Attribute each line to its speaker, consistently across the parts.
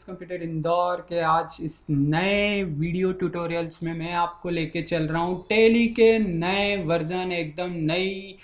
Speaker 1: Max computer Indore के आज इस नए वीडियो ट्यूटोरियल्स में मैं आपको लेके चल रहा हूँ टैली के नए वर्जन, एकदम नई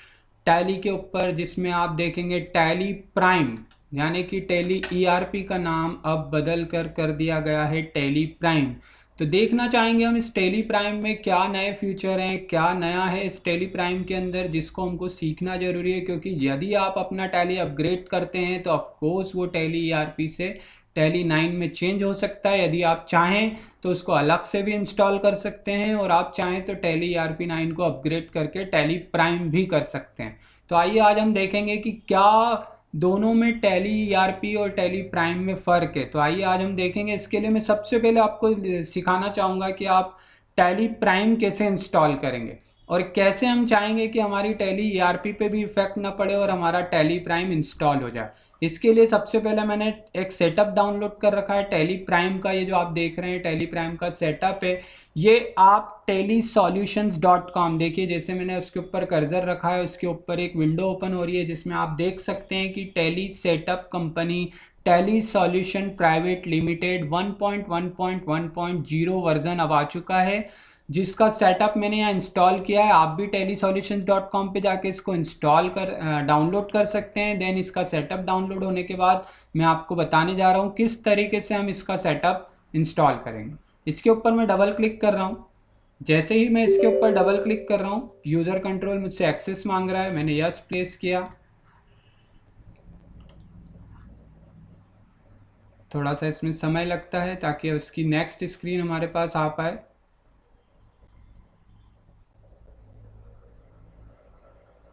Speaker 1: टैली के ऊपर, जिसमें आप देखेंगे टैली प्राइम, यानी कि टैली ईआरपी का नाम अब बदल कर दिया गया है टैली प्राइम। तो देखना चाहेंगे हम इस टैली प्राइम में क्या नए फीचर हैं, क्या नया है इस टैली प्राइम के अंदर, जिसको हमको सीखना ज़रूरी है। क्योंकि यदि आप अपना टैली अपग्रेड करते हैं तो ऑफकोर्स वो टैली ईआरपी से टैली 9 में चेंज हो सकता है। यदि आप चाहें तो उसको अलग से भी इंस्टॉल कर सकते हैं, और आप चाहें तो टैली ईआरपी 9 को अपग्रेड करके टैली प्राइम भी कर सकते हैं। तो आइए आज हम देखेंगे कि क्या दोनों में टैली ईआरपी और टैली प्राइम में फ़र्क है। तो आइए आज हम देखेंगे। इसके लिए मैं सबसे पहले आपको सिखाना चाहूँगा कि आप टैली प्राइम कैसे इंस्टॉल करेंगे और कैसे हम चाहेंगे कि हमारी टैली ईआरपी पे भी इफेक्ट ना पड़े और हमारा टैली प्राइम इंस्टॉल हो जाए। इसके लिए सबसे पहले मैंने एक सेटअप डाउनलोड कर रखा है टैली प्राइम का। ये जो आप देख रहे हैं टैली प्राइम का सेटअप है, ये आप tellysolutions.com देखिए, जैसे मैंने उसके ऊपर कर्सर रखा है उसके ऊपर एक विंडो ओपन हो रही है जिसमें आप देख सकते हैं कि tally setup company tally solution private limited 1.1.1.0 version अब आ चुका है, जिसका सेटअप मैंने यहाँ इंस्टॉल किया है। आप भी tellysolutions.com पे जाके इसको इंस्टॉल डाउनलोड कर सकते हैं। देन इसका सेटअप डाउनलोड होने के बाद मैं आपको बताने जा रहा हूँ किस तरीके से हम इसका सेटअप इंस्टॉल करेंगे। इसके ऊपर मैं डबल क्लिक कर रहा हूँ। जैसे ही मैं इसके ऊपर डबल क्लिक कर रहा हूँ, यूज़र कंट्रोल मुझसे एक्सेस मांग रहा है, मैंने यस प्लेस किया। थोड़ा सा इसमें समय लगता है ताकि उसकी नेक्स्ट स्क्रीन हमारे पास आ पाए।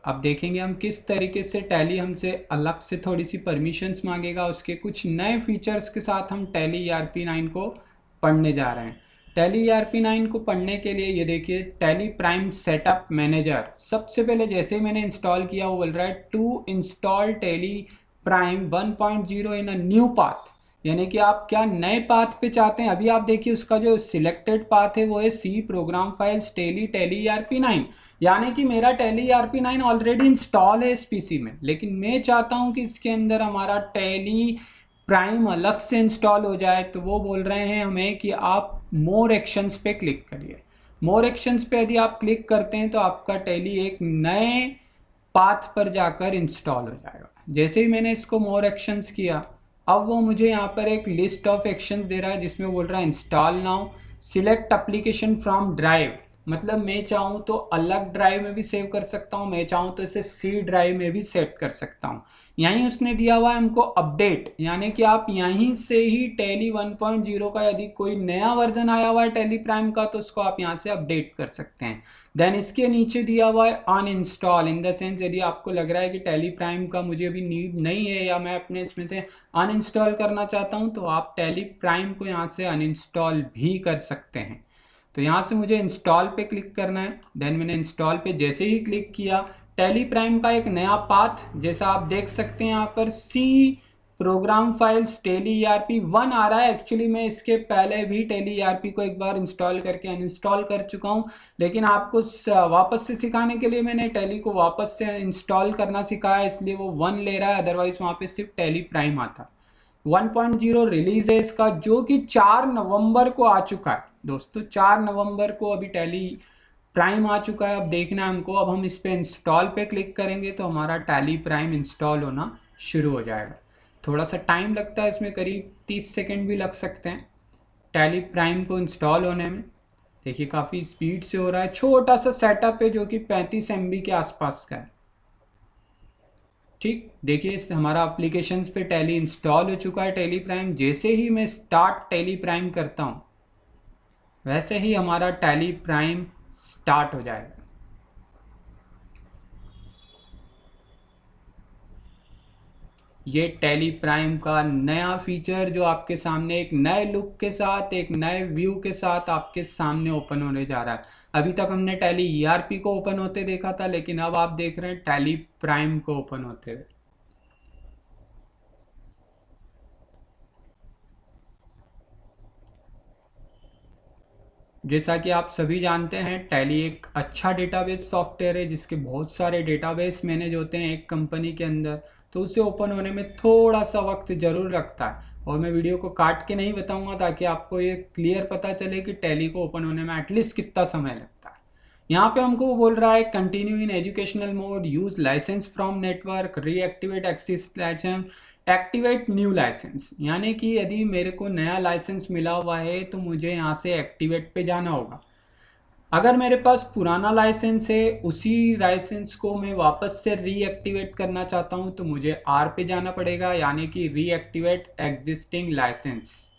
Speaker 1: अब देखेंगे हम किस तरीके से टैली हमसे अलग से थोड़ी सी परमिशंस मांगेगा। उसके कुछ नए फीचर्स के साथ हम टैली ईआरपी 9 को पढ़ने जा रहे हैं। टैली ईआरपी 9 को पढ़ने के लिए ये देखिए टैली प्राइम सेटअप मैनेजर। सबसे पहले जैसे ही मैंने इंस्टॉल किया वो बोल रहा है to install Tally Prime 1.0 in a new path, यानी कि आप क्या नए पाथ पे चाहते हैं। अभी आप देखिए उसका जो सिलेक्टेड पाथ है वो है C program files Tally Tally ERP 9, यानी कि मेरा टैली ईआरपी 9 ऑलरेडी इंस्टॉल है इस पीसी में, लेकिन मैं चाहता हूं कि इसके अंदर हमारा टैली प्राइम अलग से इंस्टॉल हो जाए। तो वो बोल रहे हैं हमें कि आप मोर एक्शंस पे क्लिक करिए। मोर एक्शंस पे यदि आप क्लिक करते हैं तो आपका टैली एक नए पाथ पर जाकर इंस्टॉल हो जाएगा। जैसे ही मैंने इसको मोर एक्शंस किया, अब वो मुझे यहाँ पर एक लिस्ट ऑफ एक्शंस दे रहा है जिसमें बोल रहा है install now, select application from drive. मतलब मैं चाहूँ तो अलग ड्राइव में भी सेव कर सकता हूँ, मैं चाहूँ तो इसे सी ड्राइव में भी सेट कर सकता हूँ। यहीं उसने दिया हुआ है हमको अपडेट, यानी कि आप यहीं से ही टैली 1.0 का यदि कोई नया वर्जन आया हुआ है टैली प्राइम का तो उसको आप यहाँ से अपडेट कर सकते हैं। देन इसके नीचे दिया हुआ है अनइंस्टॉल, इन द सेंस यदि आपको लग रहा है कि टैली प्राइम का मुझे अभी नीड नहीं है या मैं अपने इसमें से अनइंस्टॉल करना चाहता हूँ तो आप टैली प्राइम को यहाँ से अनइंस्टॉल भी कर सकते हैं। तो यहाँ से मुझे इंस्टॉल पे क्लिक करना है। देन मैंने इंस्टॉल पे जैसे ही क्लिक किया, टैली प्राइम का एक नया पाथ जैसा आप देख सकते हैं यहाँ पर C program files Tally ERP 1 आ रहा है। एक्चुअली मैं इसके पहले भी टैली ईआरपी को एक बार इंस्टॉल करके अनइंस्टॉल कर चुका हूँ, लेकिन आपको वापस से सिखाने के लिए मैंने टैली को वापस से इंस्टॉल करना सिखाया, इसलिए वो 1 ले रहा है, अदरवाइज वहाँ पे सिर्फ टैली प्राइम आता। 1.0 रिलीज है इसका, जो कि 4 नवंबर को आ चुका है दोस्तों। 4 नवंबर को अभी टैली प्राइम आ चुका है। अब देखना है हमको, अब हम इस पे इंस्टॉल पे क्लिक करेंगे तो हमारा टैली प्राइम इंस्टॉल होना शुरू हो जाएगा। थोड़ा सा टाइम लगता है इसमें, करीब 30 सेकेंड भी लग सकते हैं टैली प्राइम को इंस्टॉल होने में। देखिए काफ़ी स्पीड से हो रहा है। छोटा सा सेटअप है जो कि 35 MB के आसपास का है। ठीक, देखिए इस हमारा एप्लीकेशंस पे टैली इंस्टॉल हो चुका है टैली प्राइम। जैसे ही मैं स्टार्ट टैली प्राइम करता हूँ वैसे ही हमारा टैली प्राइम स्टार्ट हो जाएगा। ये टैली प्राइम का नया फीचर जो आपके सामने एक नए लुक के साथ, एक नए व्यू के साथ आपके सामने ओपन होने जा रहा है। अभी तक हमने टैली ईआरपी को ओपन होते देखा था, लेकिन अब आप देख रहे हैं टैली प्राइम को ओपन होते हुए। जैसा कि आप सभी जानते हैं टैली एक अच्छा डेटाबेस सॉफ्टवेयर है जिसके बहुत सारे डेटाबेस मैनेज होते हैं एक कंपनी के अंदर, तो उसे ओपन होने में थोड़ा सा वक्त ज़रूर लगता है। और मैं वीडियो को काट के नहीं बताऊंगा ताकि आपको ये क्लियर पता चले कि टैली को ओपन होने में एटलीस्ट कितना समय लगता है। यहाँ पे हमको वो बोल रहा है continue in educational mode, use license from network, reactivate एक्सिस लाइसेंस, एक्टिवेट न्यू लाइसेंस। यानी कि यदि मेरे को नया लाइसेंस मिला हुआ है तो मुझे यहाँ से एक्टिवेट पे जाना होगा। अगर मेरे पास पुराना लाइसेंस है, उसी लाइसेंस को मैं वापस से रीएक्टिवेट करना चाहता हूँ तो मुझे आर पे जाना पड़ेगा, यानी कि reactivate existing license.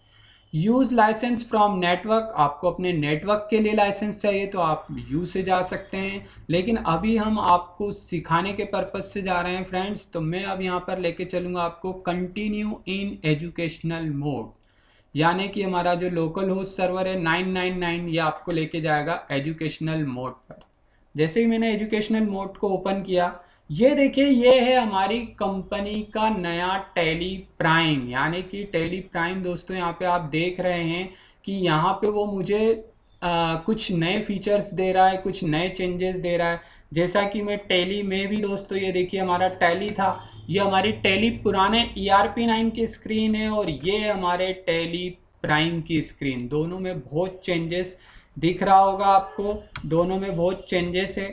Speaker 1: Use license from network, आपको अपने नेटवर्क के लिए लाइसेंस चाहिए तो आप यू से जा सकते हैं, लेकिन अभी हम आपको सिखाने के पर्पज से जा रहे हैं फ्रेंड्स, तो मैं अब यहाँ पर लेके चलूँगा आपको कंटिन्यू इन एजुकेशनल मोड, यानी कि हमारा जो लोकल होस्ट सर्वर है 999, ये आपको लेके जाएगा एजुकेशनल मोड पर। जैसे ही मैंने एजुकेशनल मोड को ओपन किया, ये देखिए ये है हमारी कंपनी का नया टैली प्राइम, यानी कि टैली प्राइम दोस्तों यहाँ पे आप देख रहे हैं कि यहाँ पे वो मुझे कुछ नए फीचर्स दे रहा है, कुछ नए चेंजेस दे रहा है। जैसा कि मैं टैली में भी दोस्तों, ये देखिए हमारा टैली था, ये हमारी टैली पुराने ERP9 की स्क्रीन है और ये हमारे टैली प्राइम की स्क्रीन, दोनों में बहुत चेंजेस दिख रहा होगा आपको, दोनों में बहुत चेंजेस है,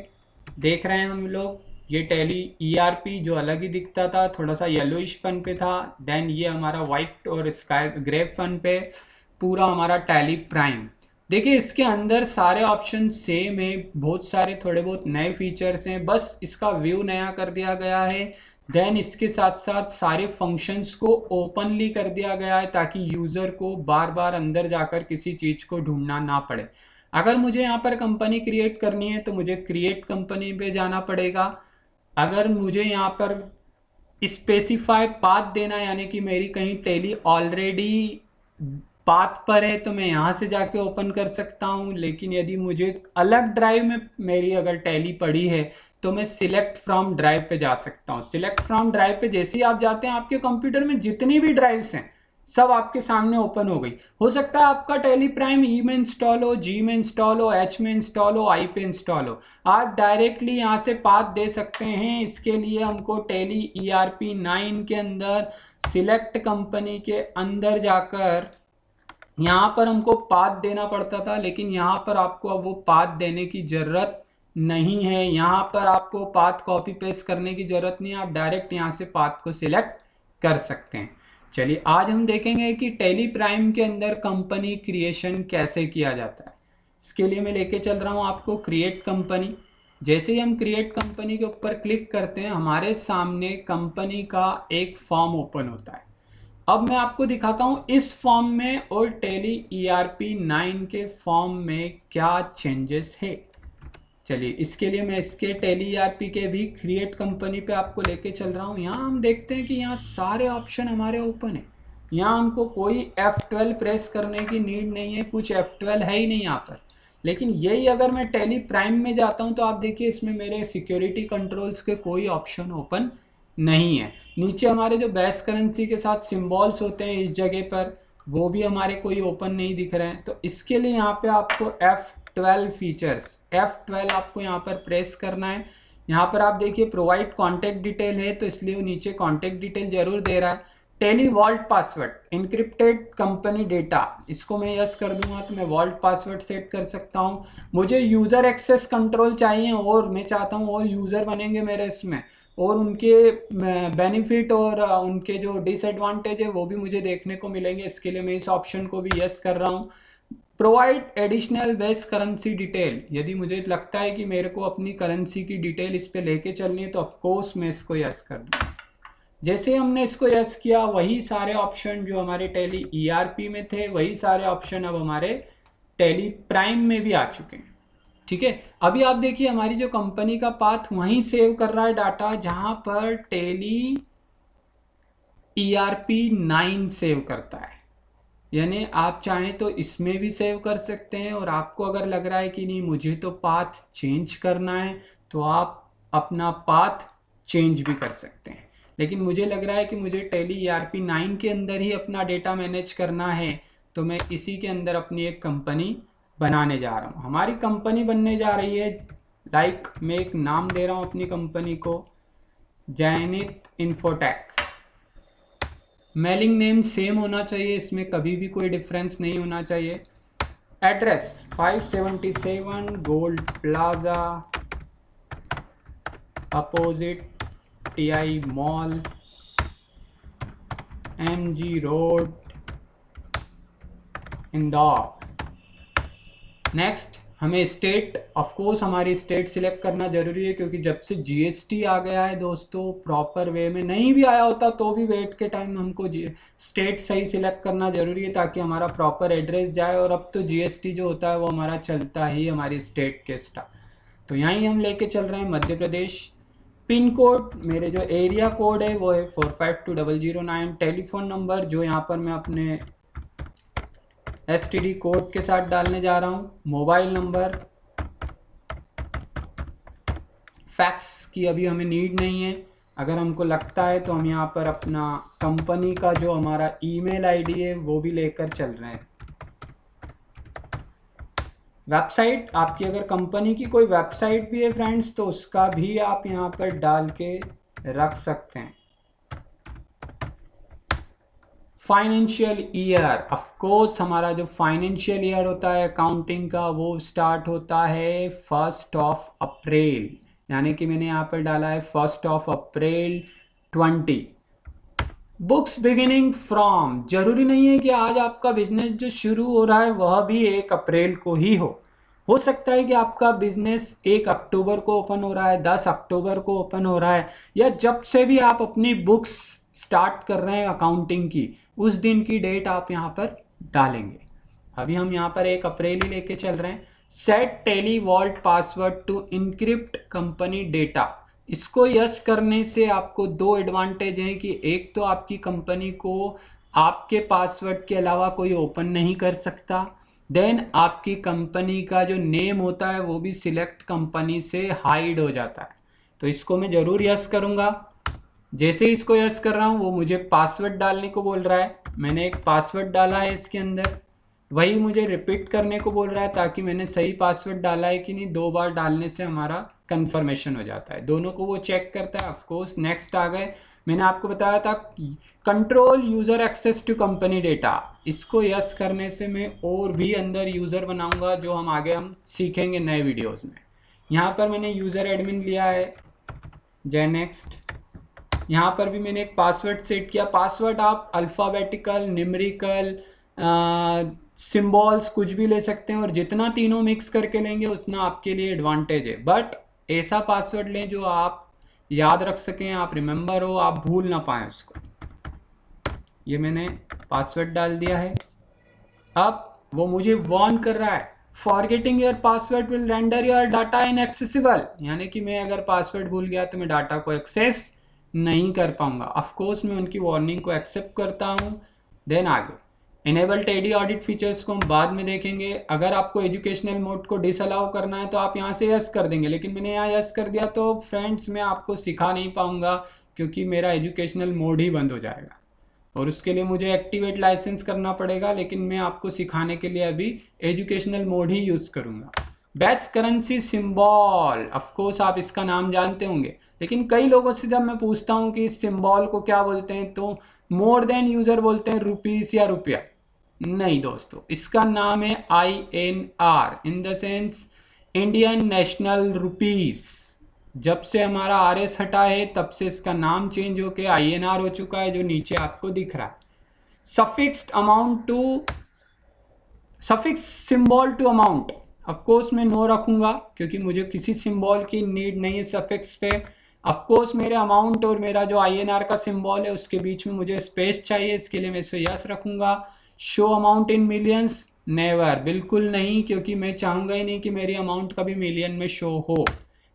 Speaker 1: देख रहे हैं हम लोग। ये टैली ERP जो अलग ही दिखता था, थोड़ा सा येलोइश फन पे था, देन ये हमारा वाइट और स्काई ग्रे फन पे पूरा हमारा टैली प्राइम। देखिए इसके अंदर सारे ऑप्शन सेम है, बहुत सारे थोड़े बहुत नए फीचर्स हैं, बस इसका व्यू नया कर दिया गया है। देन इसके साथ साथ सारे फंक्शंस को ओपनली कर दिया गया है ताकि यूज़र को बार बार अंदर जाकर किसी चीज़ को ढूंढना ना पड़े। अगर मुझे यहाँ पर कंपनी क्रिएट करनी है तो मुझे क्रिएट कंपनी पे जाना पड़ेगा। अगर मुझे यहाँ पर स्पेसिफाई पाथ देना, यानी कि मेरी कहीं टैली ऑलरेडी पाथ पर है तो मैं यहाँ से जाके ओपन कर सकता हूँ, लेकिन यदि मुझे अलग ड्राइव में मेरी अगर टैली पड़ी है तो मैं सिलेक्ट फ्रॉम ड्राइव पे जा सकता हूँ। सिलेक्ट फ्रॉम ड्राइव पे जैसे ही आप जाते हैं, आपके कंप्यूटर में जितनी भी ड्राइव्स हैं सब आपके सामने ओपन हो गई। हो सकता है आपका टैली प्राइम ई में इंस्टॉल हो, जी में इंस्टॉल हो, एच में इंस्टॉल हो, आई पे इंस्टॉल हो, आप डायरेक्टली यहाँ से पाथ दे सकते हैं। इसके लिए हमको टैली ERP9 के अंदर सिलेक्ट कंपनी के अंदर जाकर यहाँ पर हमको पाथ देना पड़ता था, लेकिन यहाँ पर आपको अब वो पाथ देने की ज़रूरत नहीं है। यहाँ पर आपको पाथ कॉपी पेस्ट करने की ज़रूरत नहीं है, आप डायरेक्ट यहाँ से पाथ को सिलेक्ट कर सकते हैं। चलिए आज हम देखेंगे कि टैली प्राइम के अंदर कंपनी क्रिएशन कैसे किया जाता है। इसके लिए मैं लेके चल रहा हूँ आपको क्रिएट कंपनी। जैसे ही हम क्रिएट कंपनी के ऊपर क्लिक करते हैं, हमारे सामने कंपनी का एक फॉर्म ओपन होता है। अब मैं आपको दिखाता हूँ इस फॉर्म में और टैली ERP9 के फॉर्म में क्या चेंजेस है। चलिए इसके लिए मैं इसके टैली ERP के भी क्रिएट कंपनी पे आपको लेके चल रहा हूँ। यहाँ हम देखते हैं कि यहाँ सारे ऑप्शन हमारे ओपन है। यहाँ हमको कोई F12 प्रेस करने की नीड नहीं है, कुछ F12 है ही नहीं यहाँ पर। लेकिन यही अगर मैं टैली प्राइम में जाता हूँ तो आप देखिए इसमें मेरे सिक्योरिटी कंट्रोल्स के कोई ऑप्शन ओपन नहीं है। नीचे हमारे जो बेस करेंसी के साथ सिंबल्स होते हैं इस जगह पर, वो भी हमारे कोई ओपन नहीं दिख रहे हैं। तो इसके लिए यहाँ पे आपको F12 फीचर्स, F12 आपको यहाँ पर प्रेस करना है। यहाँ पर आप देखिए प्रोवाइड कॉन्टैक्ट डिटेल है, तो इसलिए वो नीचे कॉन्टैक्ट डिटेल जरूर दे रहा है। Tally vault password, encrypted company data, इसको मैं यस कर दूंगा तो मैं वॉल्ट पासवर्ड सेट कर सकता हूँ। मुझे यूज़र एक्सेस कंट्रोल चाहिए और मैं चाहता हूँ और यूज़र बनेंगे मेरे इसमें, और उनके बेनिफिट और उनके जो डिसएडवांटेज है वो भी मुझे देखने को मिलेंगे। इसके लिए मैं इस ऑप्शन को भी यस कर रहा हूँ। Provide additional base currency detail, यदि मुझे लगता है कि मेरे को अपनी करेंसी की डिटेल इस पे लेके चलनी है तो ऑफकोर्स मैं इसको यस कर दूँ। जैसे हमने इसको यस किया, वही सारे ऑप्शन जो हमारे टैली ERP में थे वही सारे ऑप्शन अब हमारे टैली प्राइम में भी आ चुके हैं। ठीक है, अभी आप देखिए हमारी जो कंपनी का पाथ वहीं सेव कर रहा है डाटा जहां पर टैली ERP9 सेव करता है। यानी आप चाहें तो इसमें भी सेव कर सकते हैं, और आपको अगर लग रहा है कि नहीं मुझे तो पाथ चेंज करना है तो आप अपना पाथ चेंज भी कर सकते हैं। लेकिन मुझे लग रहा है कि मुझे टैली ERP9 के अंदर ही अपना डेटा मैनेज करना है, तो मैं इसी के अंदर अपनी एक कंपनी बनाने जा रहा हूँ। हमारी कंपनी बनने जा रही है, लाइक मैं एक नाम दे रहा हूँ अपनी कंपनी को, जैनित इन्फोटेक। मेलिंग नेम सेम होना चाहिए, इसमें कभी भी कोई डिफरेंस नहीं होना चाहिए। Address 577 gold plaza opposite TI mall MG road Indore. Next हमें स्टेट, ऑफ कोर्स हमारी स्टेट सिलेक्ट करना जरूरी है, क्योंकि जब से जीएसटी आ गया है दोस्तों, प्रॉपर वे में नहीं भी आया होता तो भी वेट के टाइम हमको स्टेट सही सिलेक्ट करना जरूरी है, ताकि हमारा प्रॉपर एड्रेस जाए। और अब तो जीएसटी जो होता है वो हमारा चलता ही हमारी स्टेट के स्टाफ। तो यहीं हम लेके चल रहे हैं मध्य प्रदेश। पिन कोड, मेरे जो एरिया कोड है वो है 452009। टेलीफोन नंबर जो यहाँ पर मैं अपने एसटीडी कोड के साथ डालने जा रहा हूँ। मोबाइल नंबर, फैक्स की अभी हमें नीड नहीं है, अगर हमको लगता है तो हम यहाँ पर अपना कंपनी का जो हमारा ईमेल आईडी है वो भी लेकर चल रहे हैं। वेबसाइट, आपकी अगर कंपनी की कोई वेबसाइट भी है फ्रेंड्स तो उसका भी आप यहाँ पर डाल के रख सकते हैं। फाइनेंशियल ईयर, ऑफ कोर्स हमारा जो फाइनेंशियल ईयर होता है अकाउंटिंग का वो स्टार्ट होता है 1 अप्रैल, यानी कि मैंने यहाँ पर डाला है 1 अप्रैल 20। बुक्स बिगिनिंग फ्रॉम, जरूरी नहीं है कि आज आपका बिजनेस जो शुरू हो रहा है वह भी 1 अप्रैल को ही हो सकता है कि आपका बिजनेस 1 अक्टूबर को ओपन हो रहा है, 10 अक्टूबर को ओपन हो रहा है, या जब से भी आप अपनी बुक्स स्टार्ट कर रहे हैं अकाउंटिंग की उस दिन की डेट आप यहाँ पर डालेंगे। अभी हम यहाँ पर 1 अप्रैल ही लेके चल रहे हैं। Set Tally vault password to encrypt company data, इसको यस करने से आपको 2 एडवांटेज हैं कि एक तो आपकी कंपनी को आपके पासवर्ड के अलावा कोई ओपन नहीं कर सकता, देन आपकी कंपनी का जो नेम होता है वो भी सिलेक्ट कंपनी से हाइड हो जाता है। तो इसको मैं ज़रूर यस करूँगा। जैसे ही इसको यस कर रहा हूँ वो मुझे पासवर्ड डालने को बोल रहा है, मैंने एक पासवर्ड डाला है इसके अंदर, वही मुझे रिपीट करने को बोल रहा है ताकि मैंने सही पासवर्ड डाला है कि नहीं। 2 बार डालने से हमारा कंफर्मेशन हो जाता है, दोनों को वो चेक करता है। ऑफ कोर्स नेक्स्ट आ गए, मैंने आपको बताया था control user access to company data, इसको यस करने से मैं और भी अंदर यूज़र बनाऊंगा जो हम आगे सीखेंगे नए वीडियोज़ में। यहाँ पर मैंने यूज़र एडमिन लिया है, जय नेक्स्ट। यहाँ पर भी मैंने एक पासवर्ड सेट किया। पासवर्ड आप अल्फ़ाबेटिकल, न्यूमेरिकल, सिंबल्स कुछ भी ले सकते हैं, और जितना तीनों मिक्स करके लेंगे उतना आपके लिए एडवांटेज है। बट ऐसा पासवर्ड लें जो आप याद रख सकें, आप रिमेंबर हो, आप भूल ना पाएँ उसको। ये मैंने पासवर्ड डाल दिया है। अब वो मुझे वार्न कर रहा है, forgetting your password will render your data inaccessible, यानी कि मैं अगर पासवर्ड भूल गया तो मैं डाटा को एक्सेस नहीं कर पाऊंगा। ऑफ कोर्स मैं उनकी वार्निंग को एक्सेप्ट करता हूँ। देन आगे इनेबल टेडी ऑडिट फीचर्स को हम बाद में देखेंगे। अगर आपको एजुकेशनल मोड को डिसअलाउ करना है तो आप यहाँ से यस कर देंगे, लेकिन मैंने यहाँ यस कर दिया तो फ्रेंड्स मैं आपको सिखा नहीं पाऊंगा, क्योंकि मेरा एजुकेशनल मोड ही बंद हो जाएगा और उसके लिए मुझे एक्टिवेट लाइसेंस करना पड़ेगा। लेकिन मैं आपको सिखाने के लिए अभी एजुकेशनल मोड ही यूज़ करूँगा। Best currency symbol, of course आप इसका नाम जानते होंगे, लेकिन कई लोगों से जब मैं पूछता हूँ कि इस सिंबल को क्या बोलते हैं तो मोर देन यूज़र बोलते हैं रुपीस या रुपया। नहीं दोस्तों, इसका नाम है INR, in the sense Indian national rupees. जब से हमारा RS हटा है तब से इसका नाम चेंज होके INR हो चुका है, जो नीचे आपको दिख रहा है। Suffixed amount to, suffix symbol to amount, of course मैं नो रखूंगा क्योंकि मुझे किसी सिंबल की नीड नहीं है सफिक्स पे। ऑफ कोर्स मेरे अमाउंट और मेरा जो INR का सिंबल है उसके बीच में मुझे स्पेस चाहिए, इसके लिए मैं इसे यस रखूंगा। Show amount in millions, never, बिल्कुल नहीं, क्योंकि मैं चाहूंगा ही नहीं कि मेरी अमाउंट कभी मिलियन में शो हो।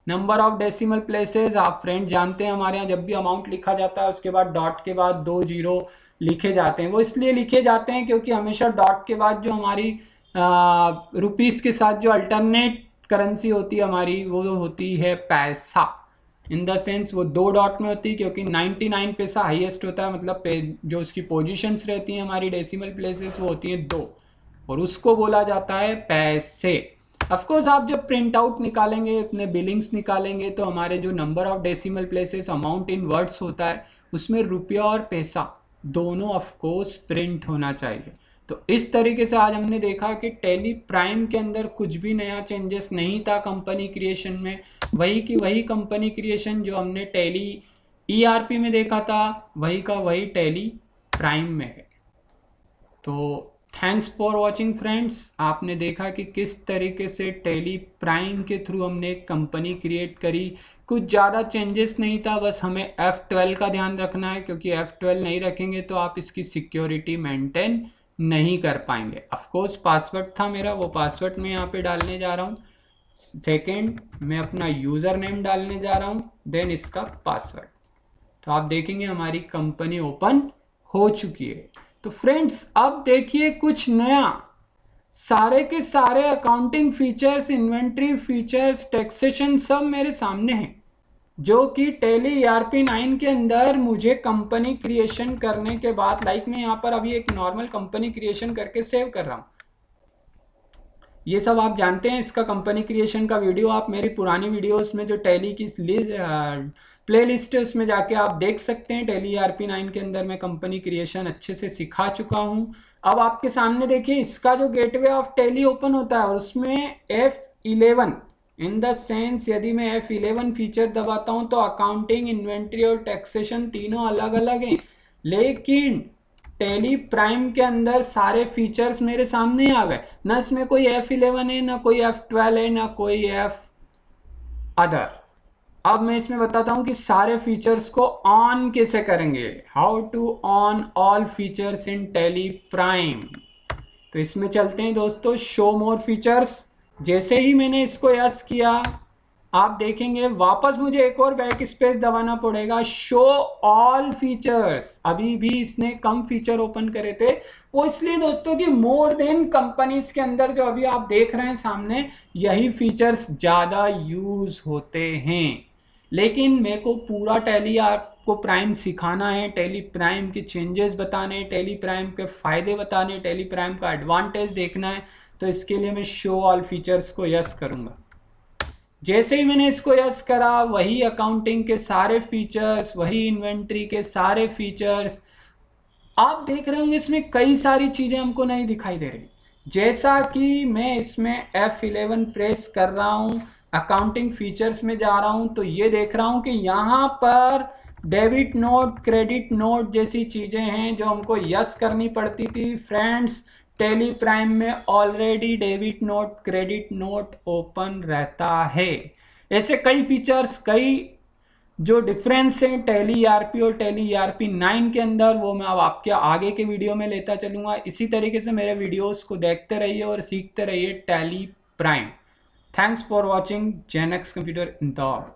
Speaker 1: नंबर ऑफ डेसिमल प्लेसेस, आप फ्रेंड जानते हैं हमारे यहाँ जब भी अमाउंट लिखा जाता है उसके बाद डॉट के बाद 2 जीरो लिखे जाते हैं। वो इसलिए लिखे जाते हैं क्योंकि हमेशा डॉट के बाद जो हमारी रुपीस के साथ जो अल्टरनेट करेंसी होती है हमारी, वो होती है पैसा। इन द सेंस वो 2 डॉट में होती है, क्योंकि 99 पैसा हाईएस्ट होता है, मतलब जो उसकी पोजीशंस रहती हैं हमारी डेसिमल प्लेसेस वो होती हैं 2, और उसको बोला जाता है पैसे। ऑफकोर्स आप जब प्रिंट आउट निकालेंगे, अपने बिलिंग्स निकालेंगे, तो हमारे जो number of decimal places amount in words होता है उसमें रुपया और पैसा दोनों ऑफ कोर्स प्रिंट होना चाहिए। तो इस तरीके से आज हमने देखा कि टैली प्राइम के अंदर कुछ भी नया चेंजेस नहीं था कंपनी क्रिएशन में, वही की वही कंपनी क्रिएशन जो हमने टैली ईआरपी में देखा था वही का वही टैली प्राइम में है। तो थैंक्स फॉर वॉचिंग फ्रेंड्स, आपने देखा कि किस तरीके से टैली प्राइम के थ्रू हमने एक कंपनी क्रिएट करी। कुछ ज़्यादा चेंजेस नहीं था, बस हमें F12 का ध्यान रखना है, क्योंकि F12 नहीं रखेंगे तो आप इसकी सिक्योरिटी मेंटेन नहीं कर पाएंगे। ऑफ कोर्स पासवर्ड था मेरा, वो पासवर्ड मैं यहाँ पे डालने जा रहा हूँ। सेकेंड, मैं अपना यूज़र नेम डालने जा रहा हूँ, देन इसका पासवर्ड। तो आप देखेंगे हमारी कंपनी ओपन हो चुकी है। तो फ्रेंड्स अब देखिए कुछ नया, सारे के सारे accounting features, inventory features, taxation सब मेरे सामने हैं, जो कि टैली ईआरपी 9 के अंदर मुझे कंपनी क्रिएशन करने के बाद, लाइक मैं यहाँ पर अभी एक नॉर्मल कंपनी क्रिएशन करके सेव कर रहा हूँ। ये सब आप जानते हैं, इसका कंपनी क्रिएशन का वीडियो आप मेरी पुरानी वीडियोस में जो टैली की प्ले लिस्ट है उसमें जाके आप देख सकते हैं। टैली ईआरपी 9 के अंदर मैं कंपनी क्रिएशन अच्छे से सिखा चुका हूँ। अब आपके सामने देखिए इसका जो गेटवे ऑफ टैली ओपन होता है और उसमें F11 इन द सेंस, यदि मैं F11 फीचर दबाता हूँ तो अकाउंटिंग, इन्वेंट्री और टैक्सेशन तीनों अलग अलग हैं, लेकिन टैली प्राइम के अंदर सारे फीचर्स मेरे सामने आ गए। ना इसमें कोई F11 है, ना कोई F12 है, ना कोई F अदर। अब मैं इसमें बताता हूं कि सारे फीचर्स को ऑन कैसे करेंगे, how to on all features in Tally Prime. तो इसमें चलते हैं दोस्तों, शो मोर फीचर्स। जैसे ही मैंने इसको यस किया, आप देखेंगे वापस मुझे एक और बैक स्पेस दबाना पड़ेगा, शो ऑल फीचर्स। अभी भी इसने कम फीचर ओपन करे थे, वो इसलिए दोस्तों कि मोर देन कंपनीज के अंदर जो अभी आप देख रहे हैं सामने, यही फीचर्स ज़्यादा यूज होते हैं। लेकिन मेरे को पूरा टैली आपको प्राइम सिखाना है, टैली प्राइम के चेंजेस बताने, टैली प्राइम के फ़ायदे बताने, टैली प्राइम का एडवांटेज देखना है। तो इसके लिए मैं शो ऑल फीचर्स को यस करूँगा। जैसे ही मैंने इसको यस करा, वही अकाउंटिंग के सारे फीचर्स, वही इन्वेंट्री के सारे फीचर्स। आप देख रहे होंगे इसमें कई सारी चीज़ें हमको नहीं दिखाई दे रही। जैसा कि मैं इसमें F11 प्रेस कर रहा हूँ, अकाउंटिंग फीचर्स में जा रहा हूँ, तो ये देख रहा हूँ कि यहाँ पर डेबिट नोट, क्रेडिट नोट जैसी चीज़ें हैं जो हमको यस करनी पड़ती थी। फ्रेंड्स टैली प्राइम में already debit note, credit note open रहता है। ऐसे कई फीचर्स, कई जो डिफरेंस है टैली ईआरपी और टैली ईआरपी 9 के अंदर, वो मैं अब आपके आगे के वीडियो में लेता चलूँगा। इसी तरीके से मेरे वीडियोस को देखते रहिए और सीखते रहिए Tally Prime. Thanks for watching Genex computer Indore.